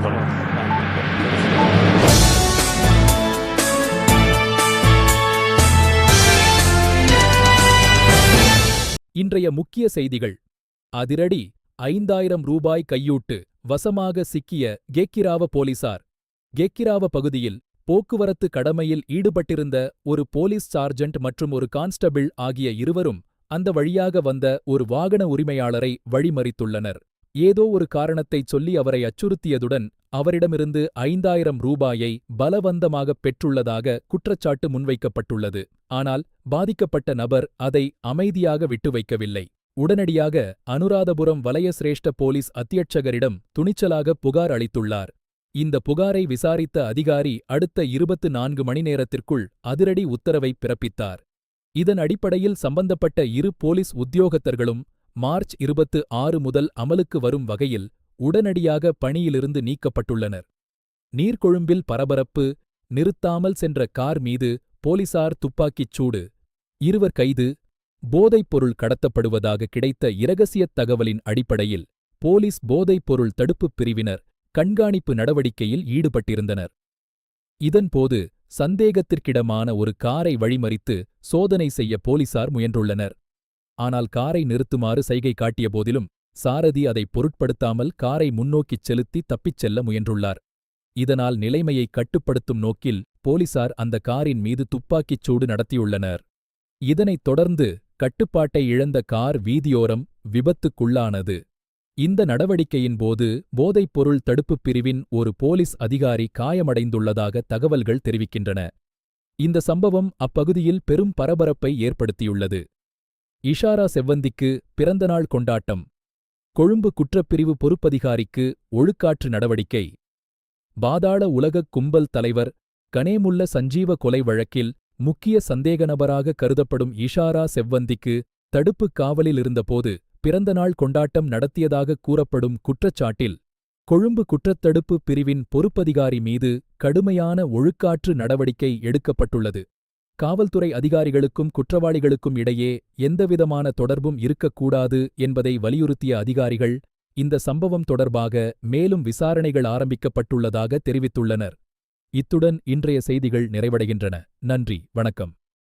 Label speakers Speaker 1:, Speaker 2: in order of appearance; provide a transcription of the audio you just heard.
Speaker 1: சொல்லலாம்.
Speaker 2: இன்றைய முக்கிய செய்திகள். அதிரடி, 5000 ரூபாய் கையூட்டு வசமாக சிக்கிய கேக்கிராவ போலீசார். கேக்கிராவ பகுதியில் போக்குவரத்து கடமையில் ஈடுபட்டிருந்த ஒரு போலீஸ் சார்ஜென்ட் மற்றும் ஒரு கான்ஸ்டபிள் ஆகிய இருவரும் அந்த வழியாக வந்த ஒரு வாகன உரிமையாளரை வழிமறித்துள்ளனர். ஏதோ ஒரு காரணத்தைச் சொல்லி அவரை அச்சுறுத்தியதுடன் அவரிடமிருந்து 5000 ரூபாயை பலவந்தமாகப் பெற்றுள்ளதாக குற்றச்சாட்டு முன்வைக்கப்பட்டுள்ளது. ஆனால் பாதிக்கப்பட்ட நபர் அதை அமைதியாக விட்டு வைக்கவில்லை. உடனடியாக அனுராதபுரம் வலய சிரேஷ்ட போலீஸ் அத்தியட்சகரிடம் துணிச்சலாக புகார் அளித்துள்ளார். இந்த புகாரை விசாரித்த அதிகாரி அடுத்த 24 மணி நேரத்திற்குள் அதிரடி உத்தரவை பிறப்பித்தார். இதன் அடிப்படையில் சம்பந்தப்பட்ட இரு போலீஸ் உத்தியோகத்தர்களும் மார்ச் 26 முதல் அமலுக்கு வரும் வகையில் உடனடியாக பணியிலிருந்து நீக்கப்பட்டுள்ளனர். நீர்கொழும்பில் பரபரப்பு, நிறுத்தாமல் சென்ற கார் மீது போலீசார் துப்பாக்கிச் சூடு. இருவர் கைது. போதைப்பொருள் கடத்தப்படுவதாக கிடைத்த இரகசியத் தகவலின் அடிப்படையில் போலீஸ் போதைப்பொருள் தடுப்புப் பிரிவினர் கண்காணிப்பு நடவடிக்கையில் ஈடுபட்டிருந்தனர். இதன்போது சந்தேகத்திற்கிடமான ஒரு காரை வழிமறித்து சோதனை செய்ய போலீசார் முயன்றுள்ளனர். ஆனால் காரை நிறுத்துமாறு சைகை காட்டிய போதிலும் சாரதி அதை பொருட்படுத்தாமல் காரை முன்னோக்கிச் செலுத்தி தப்பிச் செல்ல முயன்றுள்ளார். இதனால் நிலைமையை கட்டுப்படுத்தும் நோக்கில் போலீசார் அந்த காரின் மீது துப்பாக்கிச் சூடு நடத்தியுள்ளனர். இதனைத் தொடர்ந்து கட்டுப்பாட்டை இழந்த கார் வீதியோரம் விபத்துக்குள்ளானது. இந்த நடவடிக்கையின் போது போதைப்பொருள் தடுப்புப் பிரிவின் ஒரு போலீஸ் அதிகாரி காயமடைந்துள்ளதாக தகவல்கள் தெரிவிக்கின்றன. இந்த சம்பவம் அப்பகுதியில் பெரும் பரபரப்பை ஏற்படுத்தியுள்ளது. இஷாரா செவ்வந்திக்கு பிறந்தநாள் கொண்டாட்டம். கொழும்பு குற்றப்பிரிவு பொறுப்பதிகாரிக்கு ஒழுக்காற்று நடவடிக்கை. பாதாள உலகக் கும்பல் தலைவர் கனேமுல்ல சஞ்சீவ கொலை வழக்கில் முக்கிய சந்தேகநபராக கருதப்படும் இஷாரா செவ்வந்திக்கு தடுப்புக் காவலில் இருந்தபோது பிறந்தநாள் கொண்டாட்டம் நடத்தியதாக கூறப்படும் குற்றச்சாட்டில் கொழும்பு குற்றத்தடுப்பு பிரிவின் பொறுப்பதிகாரி மீது கடுமையான ஒழுக்காற்று நடவடிக்கை எடுக்கப்பட்டுள்ளது. காவல்துறை அதிகாரிகளுக்கும் குற்றவாளிகளுக்கும் இடையே எந்தவிதமான தொடர்பும் இருக்கக்கூடாது என்பதை வலியுறுத்திய அதிகாரிகள் இந்த சம்பவம் தொடர்பாக மேலும் விசாரணைகள் ஆரம்பிக்கப்பட்டுள்ளதாக தெரிவித்துள்ளனர். இத்துடன் இன்றைய செய்திகள் நிறைவடைகின்றன. நன்றி, வணக்கம்.